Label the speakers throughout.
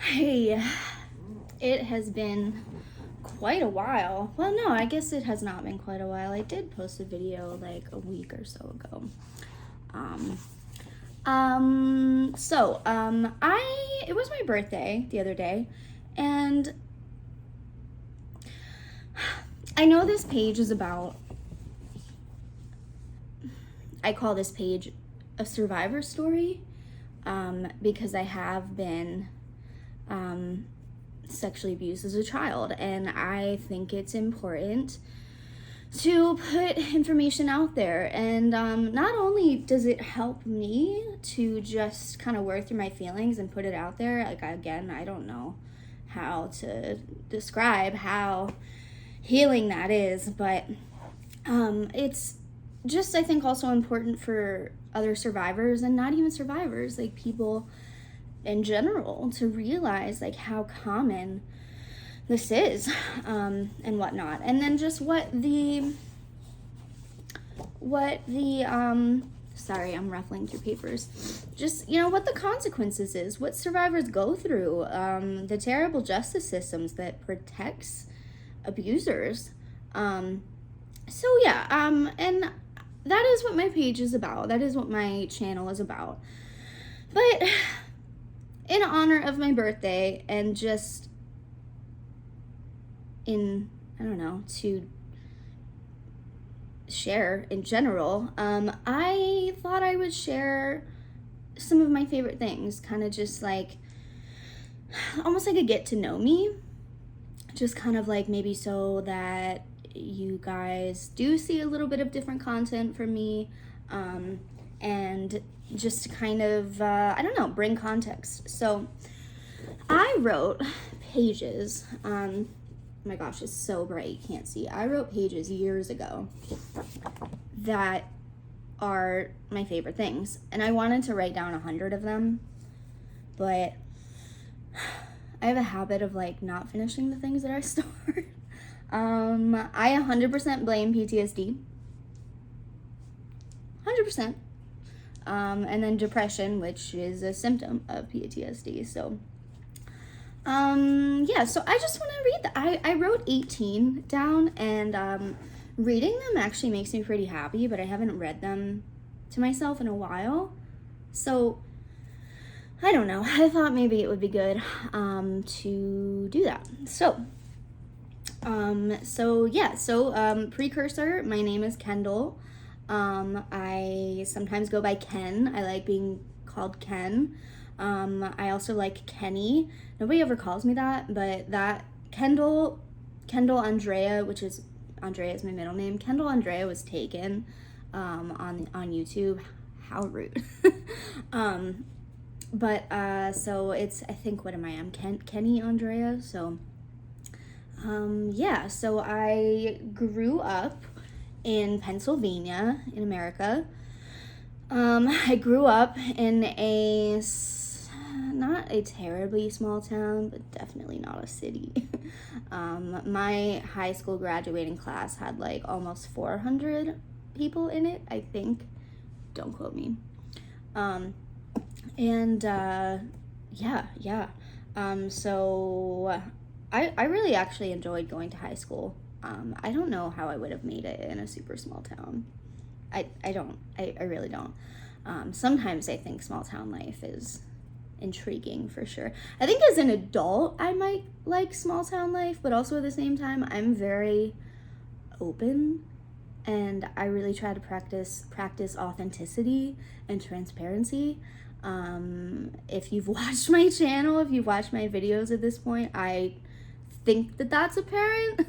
Speaker 1: Hey, it has been quite a while. Well, no, I guess it has not been quite a while. I did post a video like a week or so ago. Um, it was my birthday the other day, and I know this page is about, I call this page a survivor story, because I have been, sexually abused as a child, and I think it's important to put information out there. And not only does it help me to just kind of work through my feelings and put it out there, like, again, I don't know how to describe how healing that is, but it's just, I think, also important for other survivors, and not even survivors, like people in general, to realize like how common this is, and whatnot. And then just what the sorry, I'm ruffling through papers. Just, what the consequences is, what survivors go through, the terrible justice systems that protects abusers. So yeah, and that is what my page is about. That is what my channel is about. But in honor of my birthday, and just to share in general, I thought I would share some of my favorite things, kind of just like, almost like a get to know me, just kind of like maybe so that you guys do see a little bit of different content from me, and just kind of, bring context. So I wrote pages, oh my gosh, it's so bright, you can't see. I wrote pages years ago that are my favorite things, and I wanted to write down 100 of them, but I have a habit of like not finishing the things that I start. I 100% blame PTSD. 100%. And then depression, which is a symptom of PTSD. So, so I just want to read I wrote 18 down, and reading them actually makes me pretty happy, but I haven't read them to myself in a while. So, I don't know. I thought maybe it would be good to do that. Precursor, my name is Kendall. I sometimes go by Ken. I like being called Ken. I also like Kenny. Nobody ever calls me that, but that Kendall Andrea, which is, Andrea is my middle name. Kendall Andrea was taken on YouTube. How rude. So it's, I think, what am I? I'm Kenny Andrea. So so I grew up in Pennsylvania, in America. I grew up in not a terribly small town, but definitely not a city. My high school graduating class had like almost 400 people in it, I think. Don't quote me. So I really actually enjoyed going to high school. I don't know how I would have made it in a super small town. I really don't. Sometimes I think small town life is intriguing for sure. I think as an adult I might like small town life, but also at the same time I'm very open, and I really try to practice authenticity and transparency. If you've watched my channel, if you've watched my videos at this point, I think that that's apparent.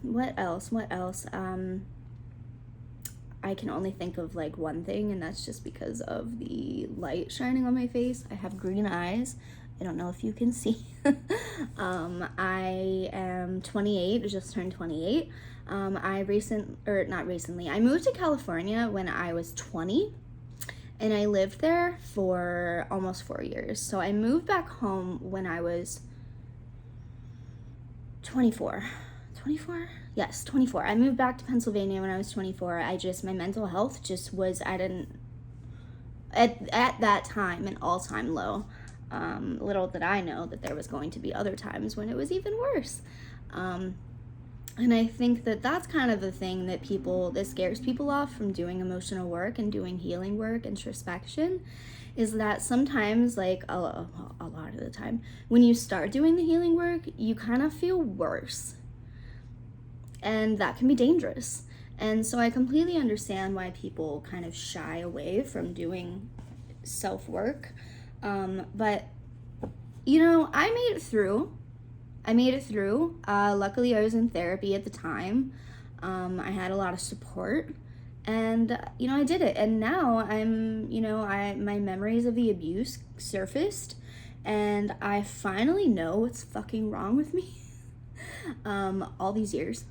Speaker 1: What else? I can only think of like one thing, and that's just because of the light shining on my face. I have green eyes. I don't know if you can see. I am 28, I just turned 28. I moved to California when I was 20, and I lived there for almost 4 years. So I moved back home when I was 24. 24? Yes, 24. I moved back to Pennsylvania when I was 24. My mental health just was at that time an all-time low. Little did I know that there was going to be other times when it was even worse. And I think that that's kind of the thing that scares people off from doing emotional work and doing healing work, introspection, is that sometimes, like a lot of the time, when you start doing the healing work, you kind of feel worse. And that can be dangerous. And so I completely understand why people kind of shy away from doing self-work. But, you know, I made it through. Luckily, I was in therapy at the time. I had a lot of support. And, you know, I did it. And now my memories of the abuse surfaced. And I finally know what's fucking wrong with me. All these years.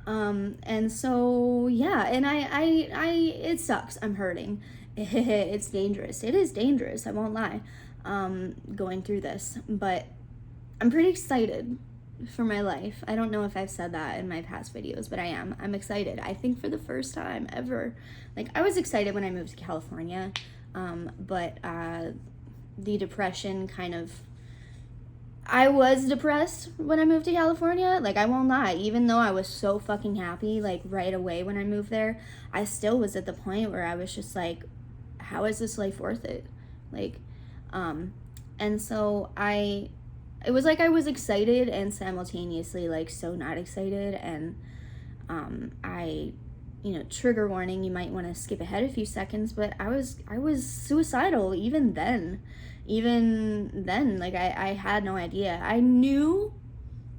Speaker 1: And so, yeah, and it sucks. I'm hurting. It's dangerous. It is dangerous. I won't lie. Going through this, but I'm pretty excited for my life. I don't know if I've said that in my past videos, but I'm excited. I think for the first time ever. Like, I was excited when I moved to California, but the depression I was depressed when I moved to California. Like, I won't lie, even though I was so fucking happy, like, right away when I moved there, I still was at the point where I was just like, how is this life worth it? Like, and so it was like I was excited and simultaneously, like, so not excited. And, trigger warning, you might want to skip ahead a few seconds, but I was suicidal even then. Like, I had no idea. I knew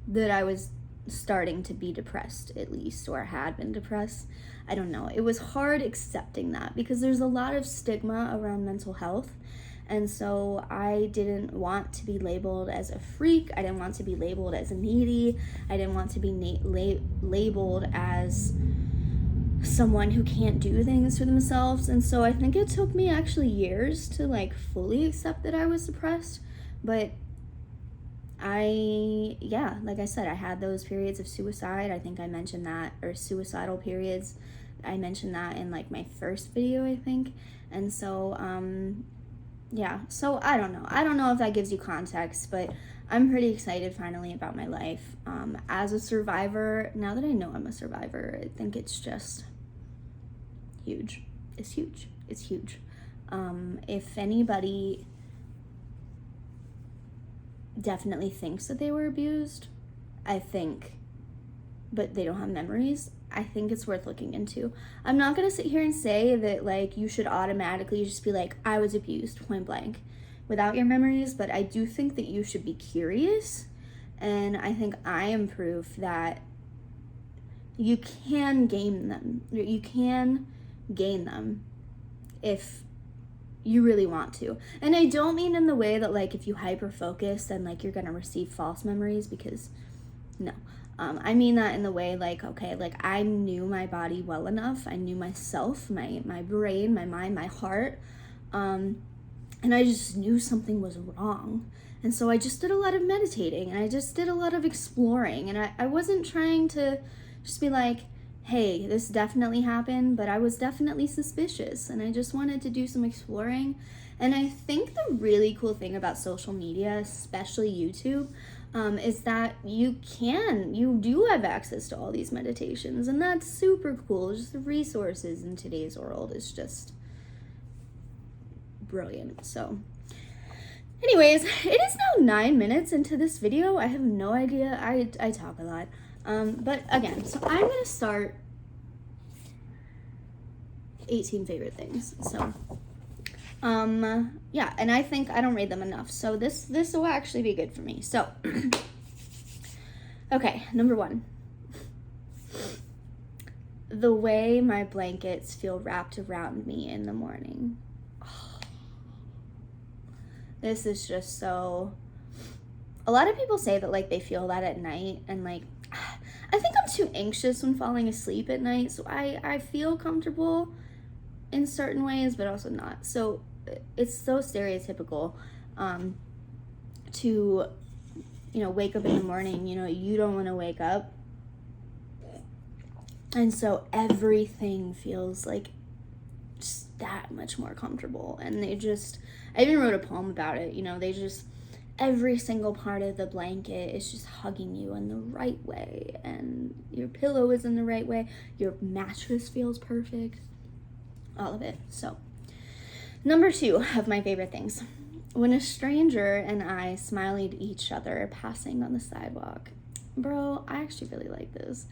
Speaker 1: that I was starting to be depressed, at least, or had been depressed. I don't know. It was hard accepting that because there's a lot of stigma around mental health. And so I didn't want to be labeled as a freak. I didn't want to be labeled as needy. I didn't want to be labeled as someone who can't do things for themselves. And so I think it took me actually years to, like, fully accept that I was depressed. But like I said, I had those periods of suicide. I think I mentioned that, or suicidal periods. I mentioned that in, like, my first video, I think. And so, yeah, so I don't know if that gives you context, but I'm pretty excited finally about my life. As a survivor, now that I know I'm a survivor, I think it's just huge. It's huge. If anybody definitely thinks that they were abused, but they don't have memories, I think it's worth looking into. I'm not gonna sit here and say that, like, you should automatically just be like, I was abused, point blank, without your memories, but I do think that you should be curious, and I think I am proof that you can gain them. You can gain them if you really want to. And I don't mean in the way that, like, if you hyper focus, then, like, you're gonna receive false memories, because no. I mean that in the way, like, okay, like, I knew my body well enough. I knew myself, my brain, my mind, my heart. And I just knew something was wrong. And so I just did a lot of meditating, and I just did a lot of exploring. And I wasn't trying to just be like, hey, this definitely happened, but I was definitely suspicious. And I just wanted to do some exploring. And I think the really cool thing about social media, especially YouTube, is that you do have access to all these meditations, and that's super cool. Just the resources in today's world is just brilliant. So anyways, it is now 9 minutes into this video. I have no idea. I talk a lot. But again, so I'm gonna start 18 favorite things. So yeah, and I think I don't read them enough, so this will actually be good for me. So okay, number 1, the way my blankets feel wrapped around me in the morning. Oh, this is just so, a lot of people say that, like, they feel that at night, and, like, I think I'm too anxious when falling asleep at night, so I feel comfortable in certain ways, but also not. So it's so stereotypical to, wake up in the morning, you don't want to wake up. And so everything feels like just that much more comfortable. And I even wrote a poem about it. Every single part of the blanket is just hugging you in the right way, and your pillow is in the right way, your mattress feels perfect, all of it. So, number 2 of my favorite things. When a stranger and I smiled at each other passing on the sidewalk. Bro, I actually really like this.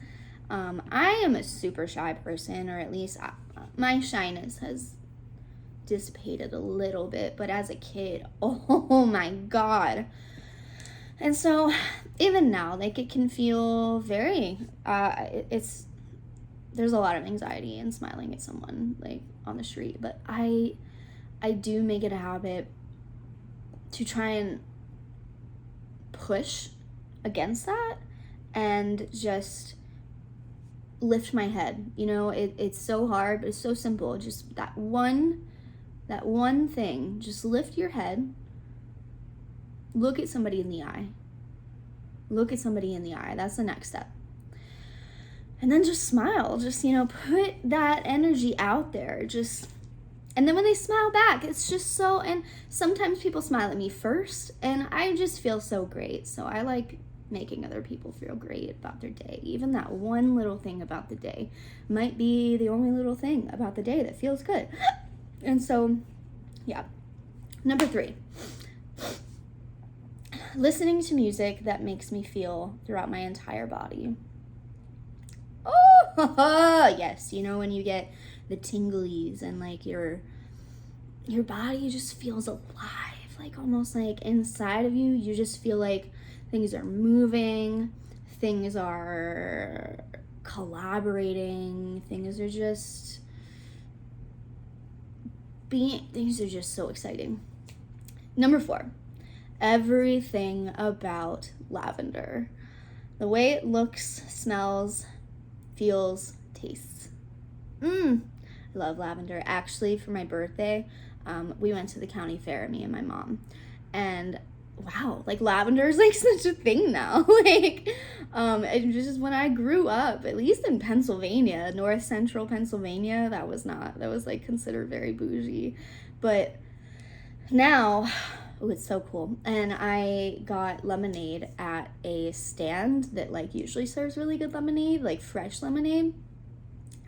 Speaker 1: I am a super shy person, or at least my shyness has dissipated a little bit, but as a kid, oh my god. And so even now, like, it can feel very there's a lot of anxiety in smiling at someone, like, on the street, but I do make it a habit to try and push against that and just lift my head. It's so hard, but it's so simple. Just that one thing. Just lift your head, look at somebody in the eye. That's the next step. And then just smile. Just, put that energy out there. And then when they smile back, it's just so, and sometimes people smile at me first, and I just feel so great. So I like making other people feel great about their day. Even that one little thing about the day might be the only little thing about the day that feels good. And so, yeah. Number 3, listening to music that makes me feel throughout my entire body. Oh, yes. When you get the tinglies and, like, your body just feels alive, like, almost like inside of you, you just feel like things are moving, things are collaborating, things are just so exciting. Number 4, everything about lavender. The way it looks, smells, feels, tastes. I love lavender. Actually, for my birthday, we went to the county fair, me and my mom, and wow, like, lavender is like such a thing now. Like, and just when I grew up, at least in Pennsylvania, north central Pennsylvania, that was like considered very bougie. But now, it's so cool. And I got lemonade at a stand that, like, usually serves really good lemonade, like fresh lemonade.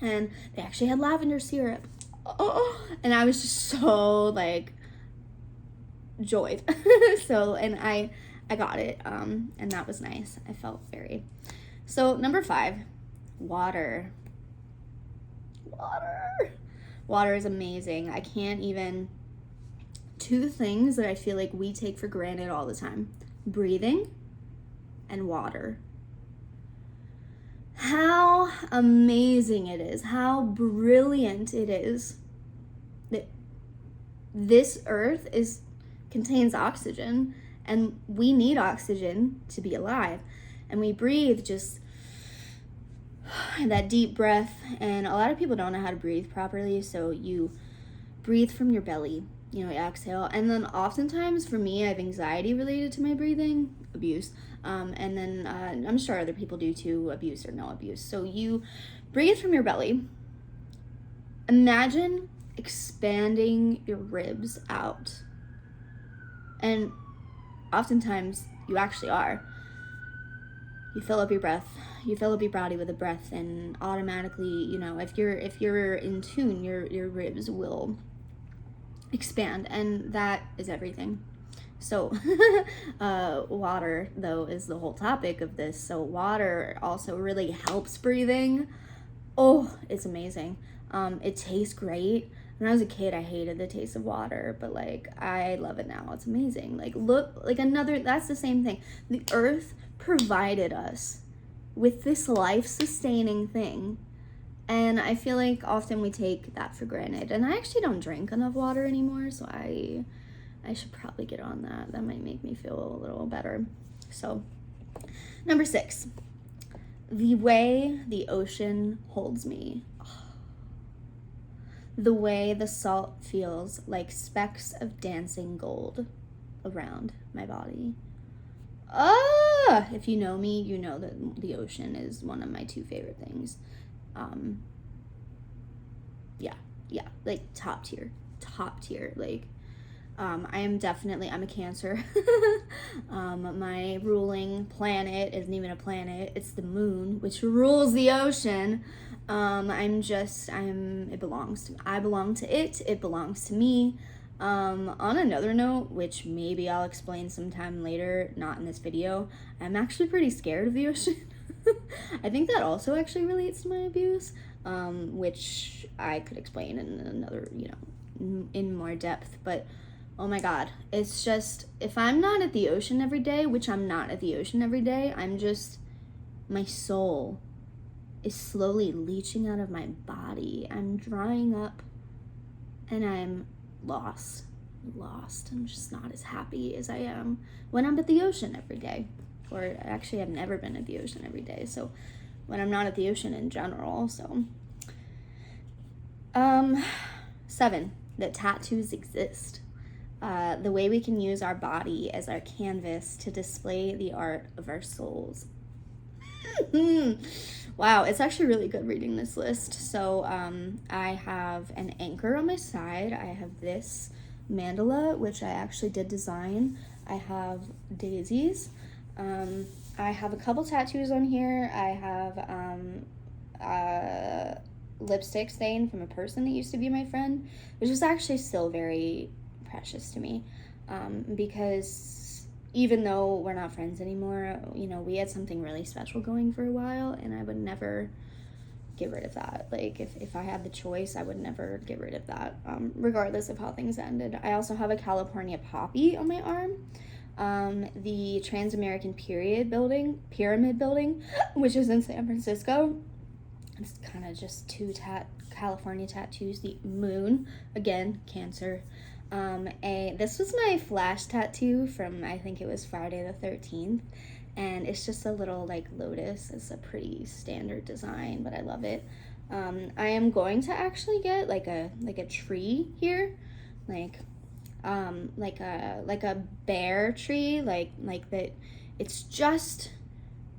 Speaker 1: And they actually had lavender syrup. Oh, and I was just so, like, joyed. So, and I got it, and that was nice. I felt very. So, number 5, water. Water is amazing. I can't even. 2 things that I feel like we take for granted all the time: breathing and water. How amazing it is, how brilliant it is that this earth contains oxygen, and we need oxygen to be alive. And we breathe just that deep breath, and a lot of people don't know how to breathe properly, so you breathe from your belly, you exhale. And then oftentimes, for me, I have anxiety related to my breathing, abuse, and then I'm sure other people do too, abuse or no abuse. So you breathe from your belly. Imagine expanding your ribs out. And oftentimes, you actually are. You fill up your body with a breath, and automatically, if you're in tune, your ribs will expand, and that is everything. So, water, though, is the whole topic of this. So water also really helps breathing. Oh, it's amazing. It tastes great. When I was a kid, I hated the taste of water, but, like, I love it now. It's amazing. Like, look, like, that's the same thing. The earth provided us with this life-sustaining thing, and I feel like often we take that for granted. And I actually don't drink enough water anymore, so I should probably get on that. That might make me feel a little better. So, number 6, the way the ocean holds me. The way the salt feels like specks of dancing gold around my body. If you know me, you know that the ocean is one of my 2 favorite things. Yeah, yeah, like top tier, like, I'm a Cancer. My ruling planet isn't even a planet, it's the moon, which rules the ocean. It belongs to me. I belong to it, it belongs to me. On another note, which maybe I'll explain sometime later, not in this video, I'm actually pretty scared of the ocean. I think that also actually relates to my abuse, which I could explain in another, in more depth, but oh my God, it's just, if I'm not at the ocean every day, which I'm not at the ocean every day, my soul is slowly leaching out of my body. I'm drying up and I'm lost. I'm just not as happy as I am when I'm at the ocean every day. Or actually, I've never been at the ocean every day, so when I'm not at the ocean in general, so. 7, that tattoos exist. The way we can use our body as our canvas to display the art of our souls. Wow, it's actually really good reading this list. So I have an anchor on my side. I have this mandala, which I actually did design. I have daisies. I have a couple tattoos on here. I have lipstick stain from a person that used to be my friend, which is actually still very precious to me, because even though we're not friends anymore, we had something really special going for a while, and I would never get rid of that. Like, if I had the choice, I would never get rid of that, regardless of how things ended. I also have a California poppy on my arm. The Trans-American Pyramid Building, which is in San Francisco. It's kind of just two California tattoos. The moon, again, Cancer. This was my flash tattoo from, I think it was Friday the 13th, and it's just a little like lotus. It's a pretty standard design, but I love it. I am going to actually get like a tree here, like a bear tree, like that. It's just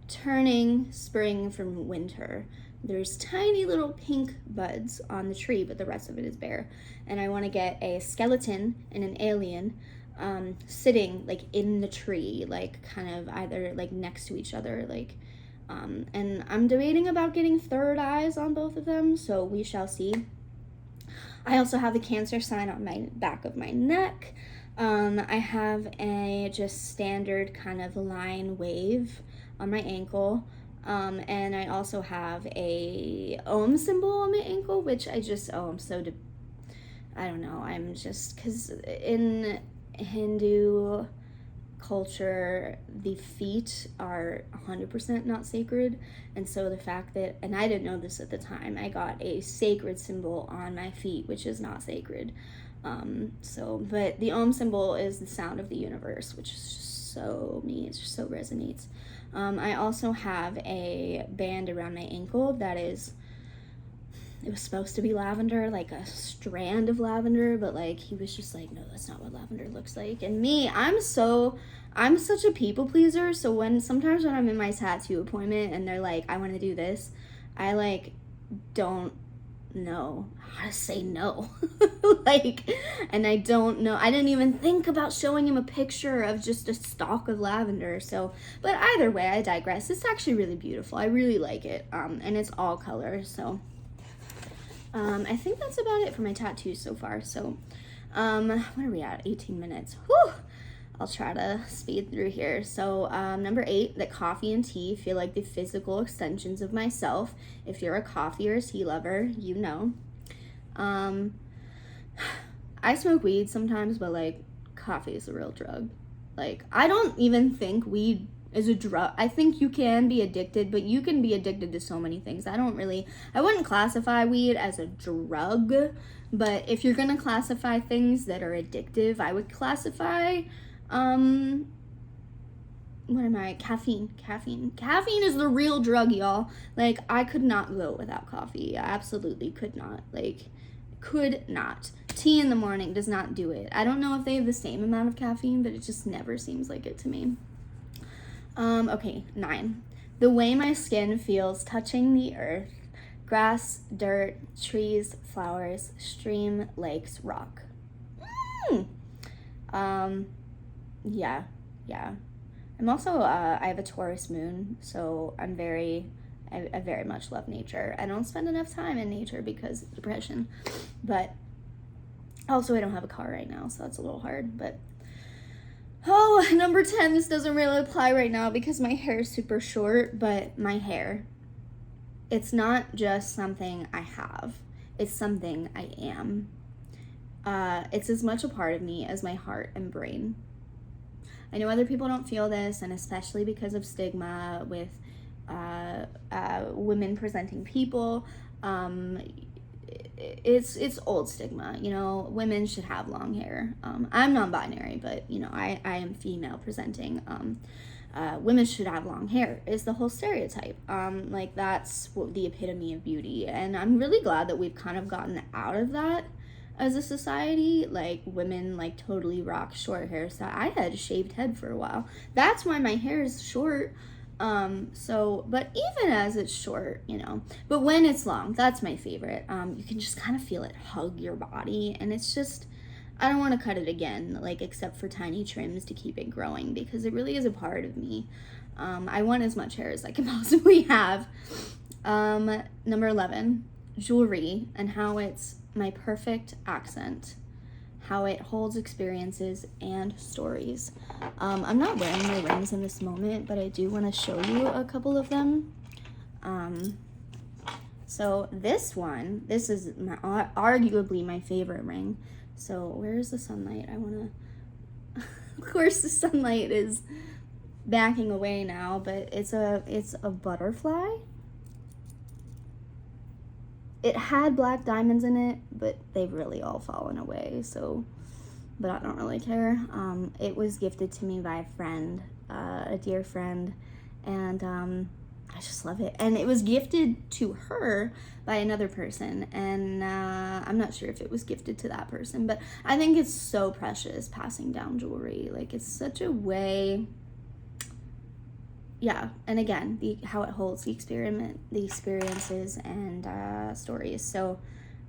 Speaker 1: turning spring from winter. There's tiny little pink buds on the tree, but the rest of it is bare. And I want to get a skeleton and an alien sitting like in the tree, like kind of either like next to each other, like and I'm debating about getting third eyes on both of them, so we shall see. I also have the Cancer sign on my back of my neck. I have a just standard kind of line wave on my ankle. And I also have a Om symbol on my ankle, which I don't know, I'm just, because in Hindu culture, the feet are 100% not sacred, and so the fact that, and I didn't know this at the time, I got a sacred symbol on my feet, which is not sacred, but the Om symbol is the sound of the universe, which is just so me, it just so resonates. I also have a band around my ankle that it was supposed to be lavender, like a strand of lavender, but like he was just like, no, that's not what lavender looks like. And me, I'm such a people pleaser, so sometimes when I'm in my tattoo appointment and they're like, I want to do this, I like don't know how to say no. And I don't know, I didn't even think about showing him a picture of just a stalk of lavender, so, but either way, I digress. It's actually really beautiful. I really like it, and it's all color, so I think that's about it for my tattoos so far. So what are we at? 18 minutes. Whew. I'll try to speed through here. So number 8, that coffee and tea feel like the physical extensions of myself. If you're a coffee or a tea lover, you know. I smoke weed sometimes, but like coffee is a real drug. Like, I don't even think weed is a drug. I think you can be addicted, but you can be addicted to so many things. I wouldn't classify weed as a drug, but if you're gonna classify things that are addictive, I would classify caffeine. Caffeine is the real drug, y'all. Like, I could not go without coffee. I absolutely could not. Like, could not. Tea in the morning does not do it. I don't know if they have the same amount of caffeine, but it just never seems like it to me. Okay, 9. The way my skin feels touching the earth, Grass, dirt, trees, flowers, stream, lakes, rock. Yeah. I'm also, I have a Taurus moon, so I very much love nature. I don't spend enough time in nature because of depression, but also I don't have a car right now, so that's a little hard, but number 10, this doesn't really apply right now because my hair is super short, but my hair, it's not just something I have, it's something I am. It's as much a part of me as my heart and brain. I know other people don't feel this, and especially because of stigma with women presenting people, it's old stigma, you know, women should have long hair. I'm non-binary, but, you know, I am female presenting. Women should have long hair is the whole stereotype. Like, that's what the epitome of beauty, and I'm really glad that we've kind of gotten out of that as a society. Like, women like totally rock short hairstyle. I had a shaved head for a while. That's why my hair is short. But even as it's short, you know, but when it's long, that's my favorite. You can just kind of feel it hug your body, and it's just, I don't want to cut it again, like, except for tiny trims to keep it growing, because it really is a part of me. I want as much hair as I can possibly have. Number 11, jewelry, and how it's my perfect accent, how it holds experiences and stories. I'm not wearing my rings in this moment, but I do want to show you a couple of them. So this one, this is arguably my favorite ring. So where's the sunlight? I want to, of course the sunlight is backing away now, but it's a butterfly. It had black diamonds in it, but they've really all fallen away, so, but I don't really care. It was gifted to me by a friend, a dear friend, and I just love it. And it was gifted to her by another person, and I'm not sure if it was gifted to that person, but I think it's so precious passing down jewelry. Like, it's such a way, yeah, and again, how it holds the experiences and stories. So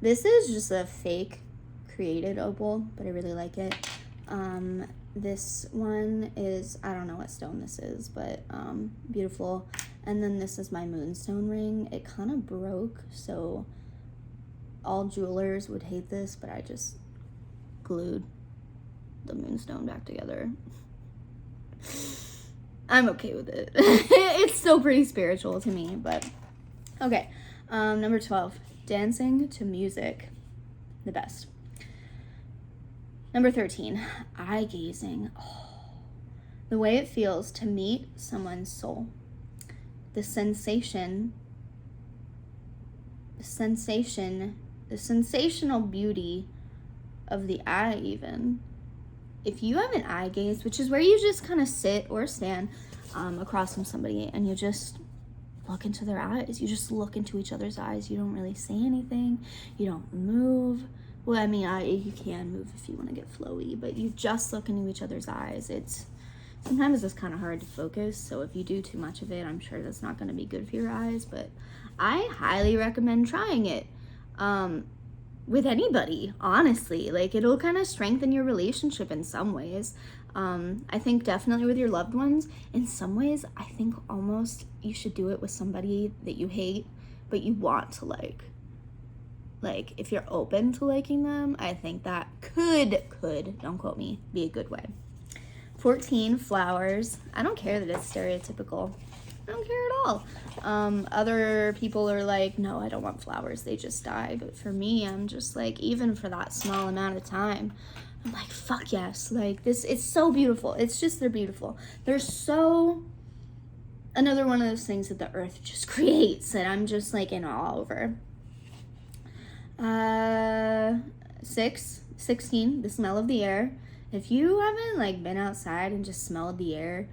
Speaker 1: this is just a fake created opal, but I really like it. This one is, I don't know what stone this is, but beautiful. And then this is my moonstone ring. It kind of broke, so all jewelers would hate this, but I just glued the moonstone back together. I'm okay with it. It's still pretty spiritual to me, but okay. Number 12, dancing to music, the best. Number 13, eye gazing. Oh, the way it feels to meet someone's soul. The sensational beauty of the eye even. If you have an eye gaze, which is where you just kind of sit or stand across from somebody and you just look into their eyes. You just look into each other's eyes. You don't really say anything. You don't move. Well, I mean, you can move if you want to get flowy, but you just look into each other's eyes. Sometimes it's kind of hard to focus, so if you do too much of it, I'm sure that's not going to be good for your eyes, but I highly recommend trying it. With anybody, honestly. Like, it'll kind of strengthen your relationship in some ways. I think definitely with your loved ones. In some ways, I think almost you should do it with somebody that you hate, but you want to like. Like, if you're open to liking them, I think that could, don't quote me, be a good way. 14, flowers. I don't care that it's stereotypical. I don't care at all. Other people are like, no, I don't want flowers, they just die. But for me, I'm just like, even for that small amount of time, I'm like, fuck yes. Like, this, it's so beautiful. It's just, they're beautiful. They're so, another one of those things that the earth just creates that I'm just like in awe over. 16, the smell of the air. If you haven't like been outside and just smelled the air,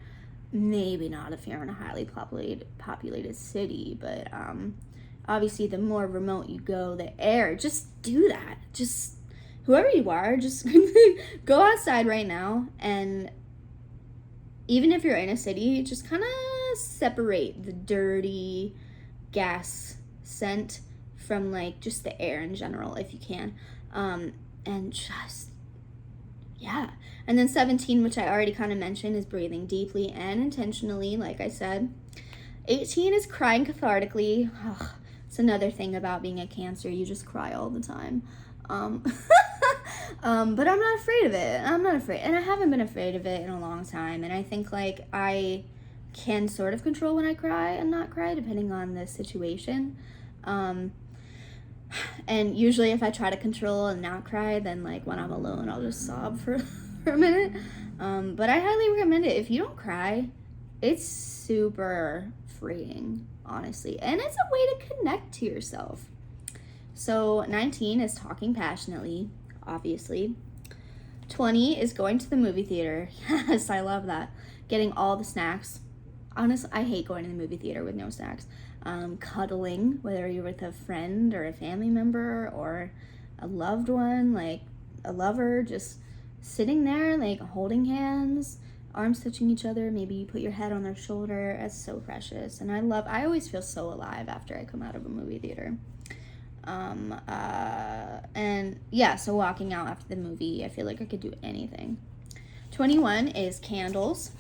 Speaker 1: maybe not if you're in a highly populated city, but obviously the more remote you go, the air, just do that. Just whoever you are, just go outside right now, and even if you're in a city, just kind of separate the dirty gas scent from like just the air in general if you can. And just, yeah. And then 17, which I already kind of mentioned, is breathing deeply and intentionally, like I said. 18 is crying cathartically. Ugh, it's another thing about being a Cancer. You just cry all the time. But I'm not afraid of it. I'm not afraid. And I haven't been afraid of it in a long time. And I think, like, I can sort of control when I cry and not cry, depending on the situation. And usually if I try to control and not cry, then, like, when I'm alone, I'll just sob for a minute. But I highly recommend it. If you don't cry, it's super freeing, honestly. And it's a way to connect to yourself. So 19 is talking passionately, obviously. 20 is going to the movie theater. Yes, I love that. Getting all the snacks. Honestly, I hate going to the movie theater with no snacks. Cuddling, whether you're with a friend or a family member or a loved one, like a lover, just sitting there, like holding hands, arms touching each other. Maybe you put your head on their shoulder. It's so precious. And I always feel so alive after I come out of a movie theater. And yeah, so walking out after the movie, I feel like I could do anything. 21 is candles.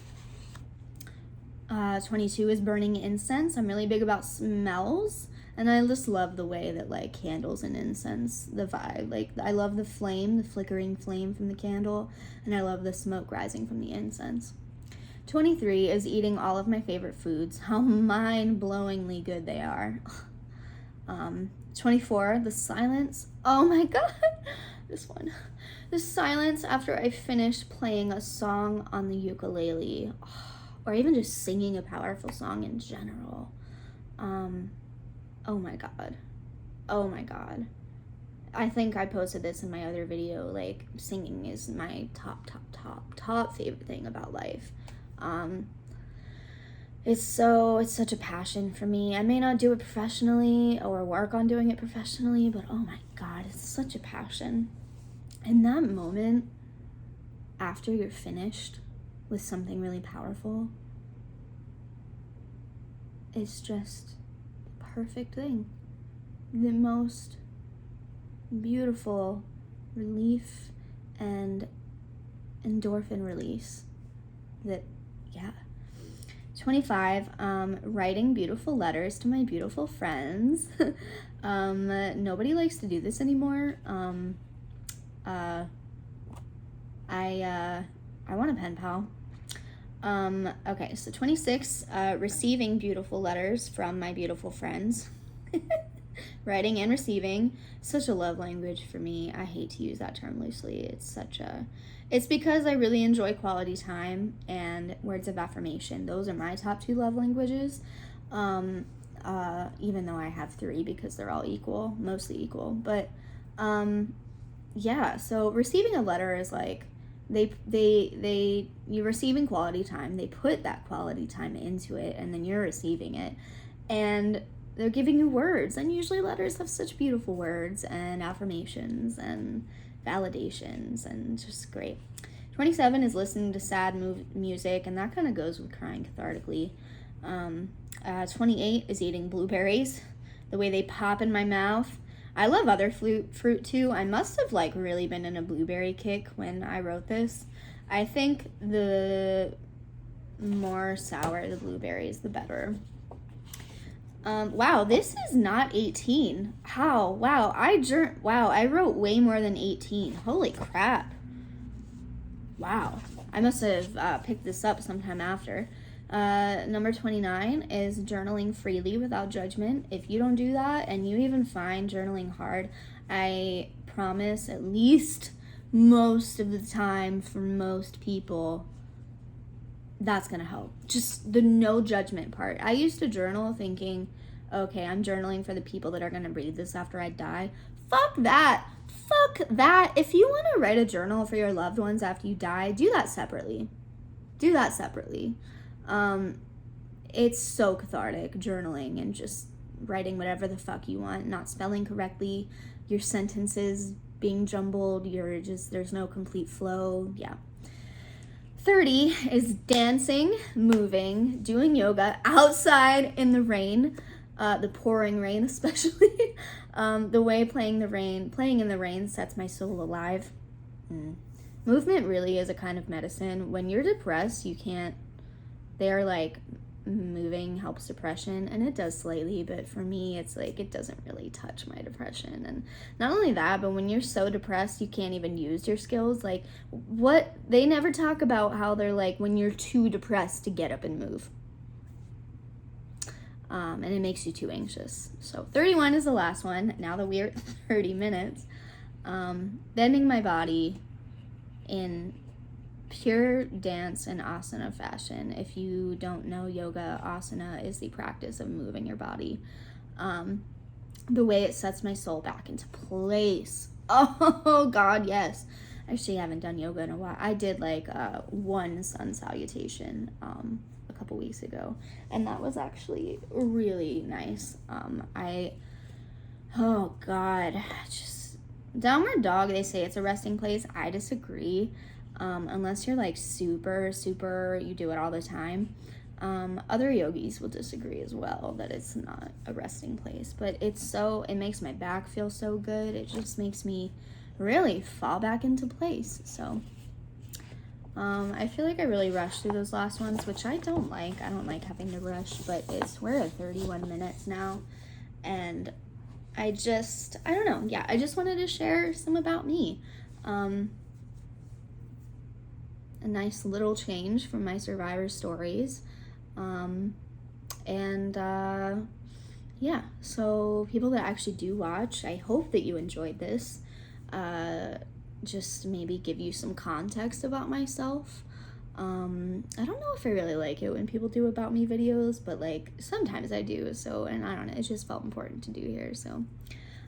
Speaker 1: 22 is burning incense. I'm really big about smells, and I just love the way that, like, candles and incense, the vibe. Like, I love the flame, the flickering flame from the candle, and I love the smoke rising from the incense. 23 is eating all of my favorite foods. How mind-blowingly good they are. 24, the silence. Oh my god, this one. The silence after I finish playing a song on the ukulele. Or even just singing a powerful song in general. Oh my god. Oh my god. I think I posted this in my other video. Like, singing is my top favorite thing about life. It's such a passion for me. I may not do it professionally or work on doing it professionally, but oh my god, it's such a passion. And that moment after you're finished with something really powerful, it's just the perfect thing. The most beautiful relief and endorphin release. That, yeah. 25, writing beautiful letters to my beautiful friends. Nobody likes to do this anymore. I want a pen pal. Okay, so 26, receiving beautiful letters from my beautiful friends. Writing and receiving, such a love language for me. I hate to use that term loosely. It's because I really enjoy quality time and words of affirmation. Those are my top 2 love languages. Even though I have 3 because they're all equal, mostly equal. But, yeah, so receiving a letter is like, you're receiving quality time. They put that quality time into it, and then you're receiving it. And they're giving you words, and usually letters have such beautiful words and affirmations and validations, and just great. 27 is listening to sad music, and that kind of goes with crying cathartically. 28 is eating blueberries, the way they pop in my mouth. I love other fruit too. I must have like really been in a blueberry kick when I wrote this. I think the more sour the blueberries, the better. Wow, this is not 18. How? Wow, I wrote way more than 18. Holy crap. Wow. I must have picked this up sometime after. Number 29 is journaling freely without judgment. If you don't do that and you even find journaling hard, I promise at least most of the time for most people, that's gonna help. Just the no judgment part. I used to journal thinking, okay, I'm journaling for the people that are gonna read this after I die. Fuck that. Fuck that. If you want to write a journal for your loved ones after you die, do that separately. It's so cathartic, journaling and just writing whatever the fuck you want, not spelling correctly, your sentences being jumbled, there's no complete flow. Yeah. 30 is dancing, moving, doing yoga outside in the rain. the pouring rain especially. The way playing in the rain sets my soul alive. Movement really is a kind of medicine. When you're depressed, you can't, they're like, moving helps depression, and it does slightly, but for me it's like it doesn't really touch my depression. And not only that, but when you're so depressed you can't even use your skills. Like, what they never talk about, how they're like when you're too depressed to get up and move, and it makes you too anxious. So 31 is the last one, now that we're at 30 minutes. Bending my body in pure dance and asana fashion. If you don't know, yoga asana is the practice of moving your body. The way it sets my soul back into place. Oh God, yes. Actually, I haven't done yoga in a while. I did like one sun salutation a couple weeks ago, and that was actually really nice. Oh God, just downward dog, they say it's a resting place. I disagree. Unless you're like super, you do it all the time. Other yogis will disagree as well, that it's not a resting place, but it makes my back feel so good. It just makes me really fall back into place. So, I feel like I really rushed through those last ones, which I don't like. I don't like having to rush, but we're at 31 minutes now, and I don't know. Yeah, I just wanted to share some about me. A nice little change from my survivor stories. Yeah, so people that actually do watch, I hope that you enjoyed this. Just maybe give you some context about myself. I don't know if I really like it when people do about me videos, but like sometimes I do. So, and I don't know, it just felt important to do here. So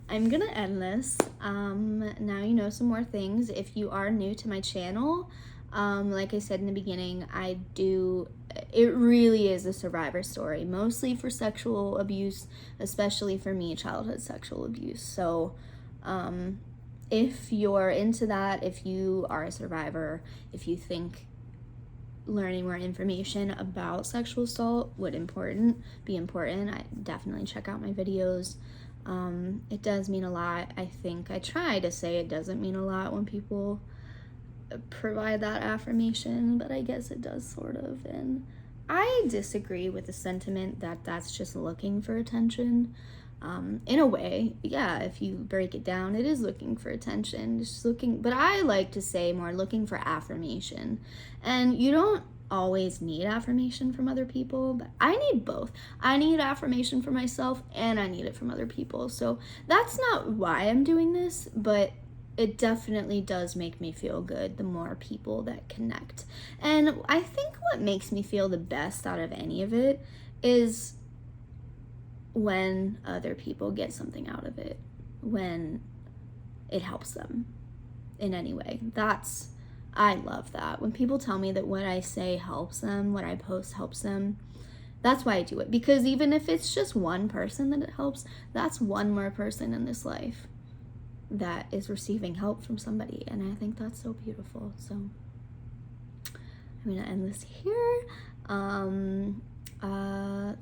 Speaker 1: I'm gonna end this. Now you know some more things. If you are new to my channel, like I said in the beginning, it really is a survivor story, mostly for sexual abuse, especially for me, childhood sexual abuse. So, if you're into that, if you are a survivor, if you think learning more information about sexual assault would be important, I definitely check out my videos. It does mean a lot. I think I try to say it doesn't mean a lot when people provide that affirmation, but I guess it does sort of. And I disagree with the sentiment that that's just looking for attention. In a way, yeah, if you break it down, it is looking for attention, just looking, but I like to say more looking for affirmation. And you don't always need affirmation from other people, but I need both. I need affirmation from myself and I need it from other people. So that's not why I'm doing this, but it definitely does make me feel good, the more people that connect. And I think what makes me feel the best out of any of it is when other people get something out of it, when it helps them in any way. I love that. When people tell me that what I say helps them, what I post helps them, that's why I do it. Because even if it's just one person that it helps, that's one more person in this life that is receiving help from somebody, and I think that's so beautiful. So I'm gonna end this here.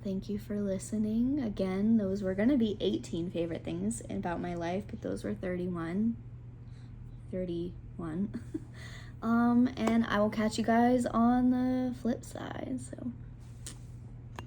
Speaker 1: Thank you for listening. Again, those were gonna be 18 favorite things about my life, but those were 31. And I will catch you guys on the flip side. So